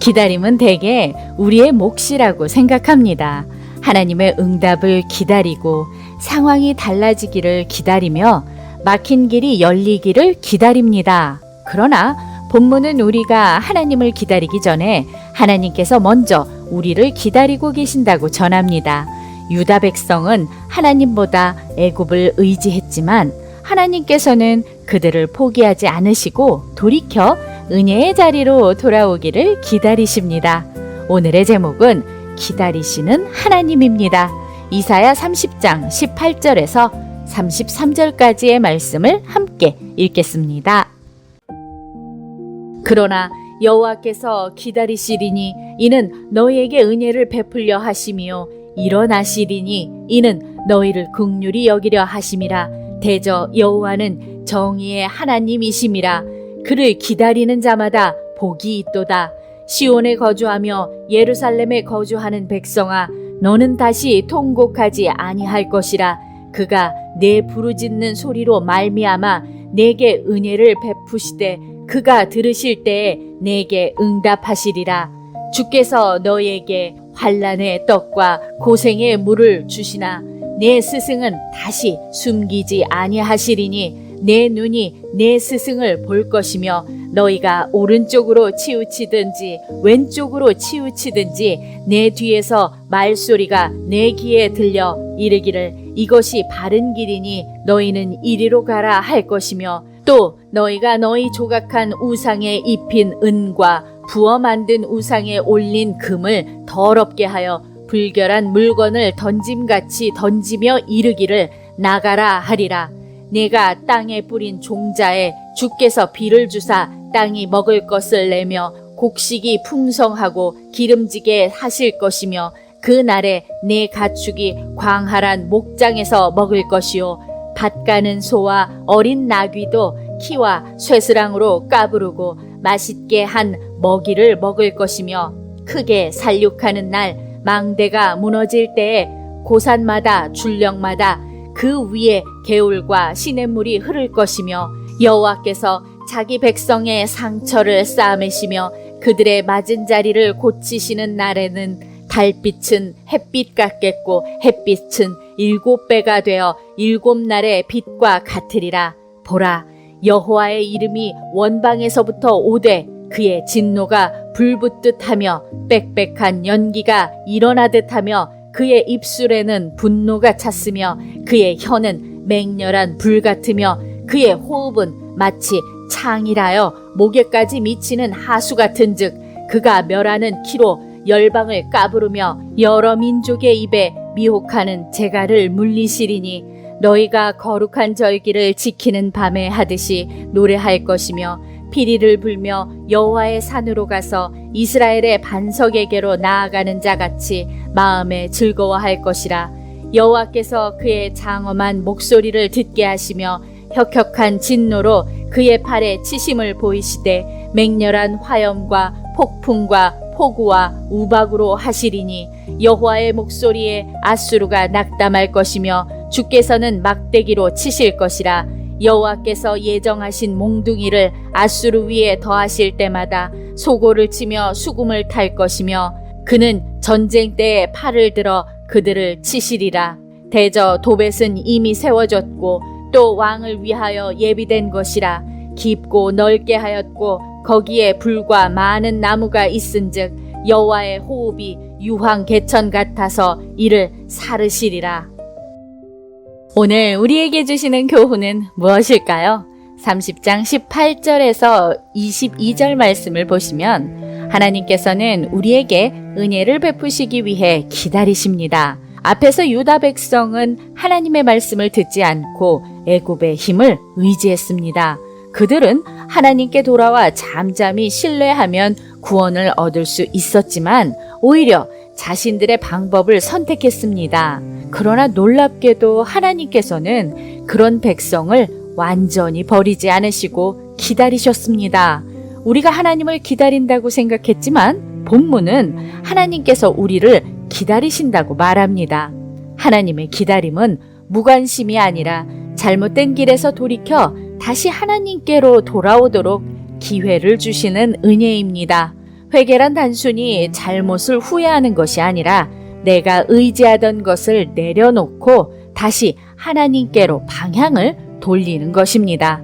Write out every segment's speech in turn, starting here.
기다림은 대개 우리의 몫이라고 생각합니다. 하나님의 응답을 기다리고 상황이 달라지기를 기다리며 막힌 길이 열리기를 기다립니다. 그러나 본문은 우리가 하나님을 기다리기 전에 하나님께서 먼저 우리를 기다리고 계신다고 전합니다. 유다 백성은 하나님보다 애굽을 의지했지만 하나님께서는 그들을 포기하지 않으시고 돌이켜 은혜의 자리로 돌아오기를 기다리십니다. 오늘의 제목은 기다리시는 하나님입니다. 이사야 30장 18절에서 33절까지의 말씀을 함께 읽겠습니다. 그러나 여호와께서 기다리시리니 이는 너희에게 은혜를 베풀려 하심이요 일어나시리니 이는 너희를 긍휼히 여기려 하심이라. 대저 여호와는 정의의 하나님이심이라. 그를 기다리는 자마다 복이 있도다. 시온에 거주하며 예루살렘에 거주하는 백성아, 너는 다시 통곡하지 아니할 것이라. 그가 내 부르짖는 소리로 말미암아 내게 은혜를 베푸시되 그가 들으실 때에 내게 응답하시리라. 주께서 너희에게 환난의 떡과 고생의 물을 주시나 내 스승은 다시 숨기지 아니하시리니 내 눈이 내 스승을 볼 것이며 너희가 오른쪽으로 치우치든지 왼쪽으로 치우치든지 내 뒤에서 말소리가 내 귀에 들려 이르기를 이것이 바른 길이니 너희는 이리로 가라 할 것이며 또 너희가 너희 조각한 우상에 입힌 은과 부어 만든 우상에 올린 금을 더럽게 하여 불결한 물건을 던짐같이 던지며 이르기를 나가라 하리라. 내가 땅에 뿌린 종자에 주께서 비를 주사 땅이 먹을 것을 내며 곡식이 풍성하고 기름지게 하실 것이며 그 날에 내 가축이 광활한 목장에서 먹을 것이요 밭 가는 소와 어린 나귀도 키와 쇠스랑으로 까부르고 맛있게 한 먹이를 먹을 것이며 크게 살육하는 날 망대가 무너질 때에 고산마다 줄령마다 그 위에 개울과 시냇물이 흐를 것이며 여호와께서 자기 백성의 상처를 싸매시며 그들의 맞은 자리를 고치시는 날에는 달빛은 햇빛 같겠고 햇빛은 7배가 되어 7날의 빛과 같으리라. 보라, 여호와의 이름이 원방에서부터 오되 그의 진노가 불붙듯하며 빽빽한 연기가 일어나듯하며 그의 입술에는 분노가 찼으며 그의 혀는 맹렬한 불 같으며 그의 호흡은 마치 창이라여 목에까지 미치는 하수 같은즉 그가 멸하는 키로 열방을 까부르며 여러 민족의 입에 미혹하는 재갈을 물리시리니 너희가 거룩한 절기를 지키는 밤에 하듯이 노래할 것이며 피리를 불며 여호와의 산으로 가서 이스라엘의 반석에게로 나아가는 자같이 마음에 즐거워할 것이라. 여호와께서 그의 장엄한 목소리를 듣게 하시며 혁혁한 진노로 그의 팔에 치심을 보이시되 맹렬한 화염과 폭풍과 폭우와 우박으로 하시리니 여호와의 목소리에 앗수르가 낙담할 것이며 주께서는 막대기로 치실 것이라. 여호와께서 예정하신 몽둥이를 앗수르 위에 더하실 때마다 소고를 치며 수금을 탈 것이며 그는 전쟁 때에 팔을 들어 그들을 치시리라. 대저 도벳은 이미 세워졌고 또 왕을 위하여 예비된 것이라. 깊고 넓게 하였고 거기에 불과 많은 나무가 있은즉 여호와의 호흡이 유황 개천 같아서 이를 사르시리라. 오늘 우리에게 주시는 교훈은 무엇일까요? 30장 18절에서 22절 말씀을 보시면 하나님께서는 우리에게 은혜를 베푸시기 위해 기다리십니다. 앞에서 유다 백성은 하나님의 말씀을 듣지 않고 애굽의 힘을 의지했습니다. 그들은 하나님께 돌아와 잠잠히 신뢰하면 구원을 얻을 수 있었지만 오히려 자신들의 방법을 선택했습니다. 그러나 놀랍게도 하나님께서는 그런 백성을 완전히 버리지 않으시고 기다리셨습니다. 우리가 하나님을 기다린다고 생각했지만 본문은 하나님께서 우리를 기다리신다고 말합니다. 하나님의 기다림은 무관심이 아니라 잘못된 길에서 돌이켜 다시 하나님께로 돌아오도록 기회를 주시는 은혜입니다. 회개란 단순히 잘못을 후회하는 것이 아니라 내가 의지하던 것을 내려놓고 다시 하나님께로 방향을 돌리는 것입니다.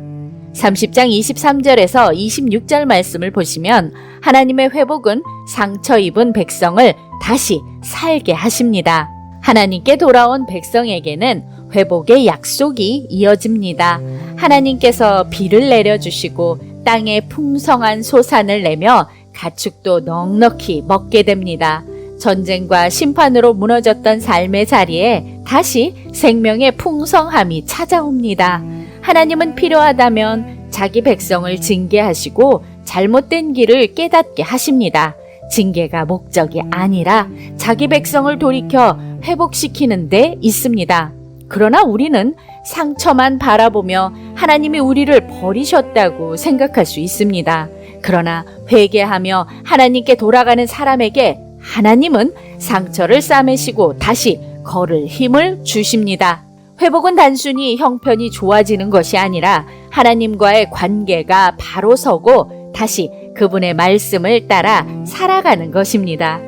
30장 23절에서 26절 말씀을 보시면 하나님의 회복은 상처 입은 백성을 다시 살게 하십니다. 하나님께 돌아온 백성에게는 회복의 약속이 이어집니다. 하나님께서 비를 내려주시고 땅에 풍성한 소산을 내며 가축도 넉넉히 먹게 됩니다. 전쟁과 심판으로 무너졌던 삶의 자리에 다시 생명의 풍성함이 찾아옵니다. 하나님은 필요하다면 자기 백성을 징계하시고 잘못된 길을 깨닫게 하십니다. 징계가 목적이 아니라 자기 백성을 돌이켜 회복시키는 데 있습니다. 그러나 우리는 상처만 바라보며 하나님이 우리를 버리셨다고 생각할 수 있습니다. 그러나 회개하며 하나님께 돌아가는 사람에게 하나님은 상처를 싸매시고 다시 걸을 힘을 주십니다. 회복은 단순히 형편이 좋아지는 것이 아니라 하나님과의 관계가 바로 서고 다시 그분의 말씀을 따라 살아가는 것입니다.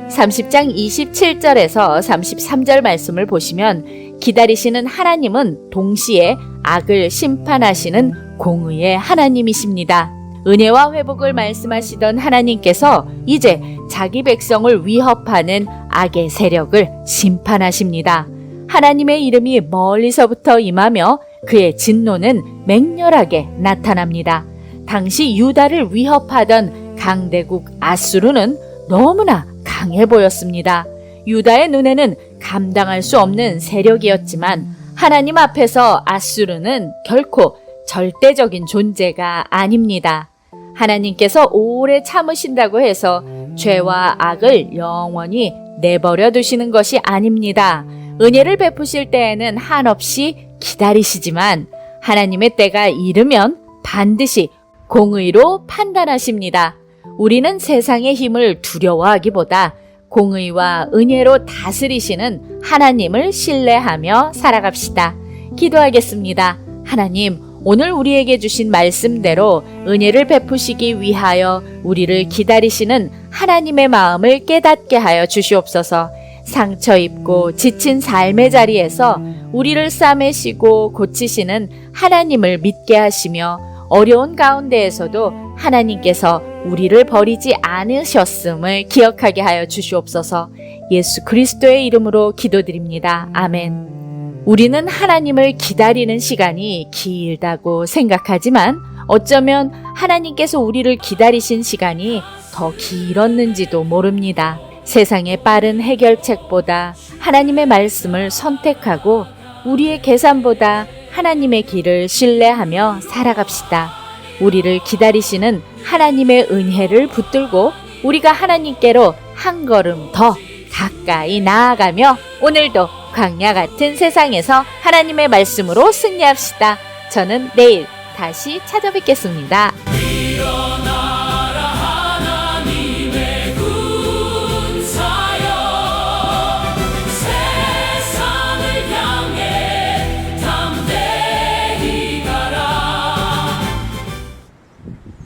30장 27절에서 33절 말씀을 보시면 기다리시는 하나님은 동시에 악을 심판하시는 공의의 하나님이십니다. 은혜와 회복을 말씀하시던 하나님께서 이제 자기 백성을 위협하는 악의 세력을 심판하십니다. 하나님의 이름이 멀리서부터 임하며 그의 진노는 맹렬하게 나타납니다. 당시 유다를 위협하던 강대국 아수르는 너무나 강해 보였습니다. 유다의 눈에는 감당할 수 없는 세력이었지만 하나님 앞에서 아수르는 결코 절대적인 존재가 아닙니다. 하나님께서 오래 참으신다고 해서 죄와 악을 영원히 내버려 두시는 것이 아닙니다. 은혜를 베푸실 때에는 한없이 기다리시지만 하나님의 때가 이르면 반드시 공의로 판단하십니다. 우리는 세상의 힘을 두려워하기보다 공의와 은혜로 다스리시는 하나님을 신뢰하며 살아갑시다. 기도하겠습니다. 하나님, 오늘 우리에게 주신 말씀대로 은혜를 베푸시기 위하여 우리를 기다리시는 하나님의 마음을 깨닫게 하여 주시옵소서. 상처 입고 지친 삶의 자리에서 우리를 싸매시고 고치시는 하나님을 믿게 하시며 어려운 가운데에서도 하나님께서 우리를 버리지 않으셨음을 기억하게 하여 주시옵소서. 예수 그리스도의 이름으로 기도드립니다. 아멘. 우리는 하나님을 기다리는 시간이 길다고 생각하지만 어쩌면 하나님께서 우리를 기다리신 시간이 더 길었는지도 모릅니다. 세상의 빠른 해결책보다 하나님의 말씀을 선택하고 우리의 계산보다 하나님의 길을 신뢰하며 살아갑시다. 우리를 기다리시는 하나님의 은혜를 붙들고 우리가 하나님께로 한 걸음 더 가까이 나아가며 오늘도 광야 같은 세상에서 하나님의 말씀으로 승리합시다. 저는 내일 다시 찾아뵙겠습니다.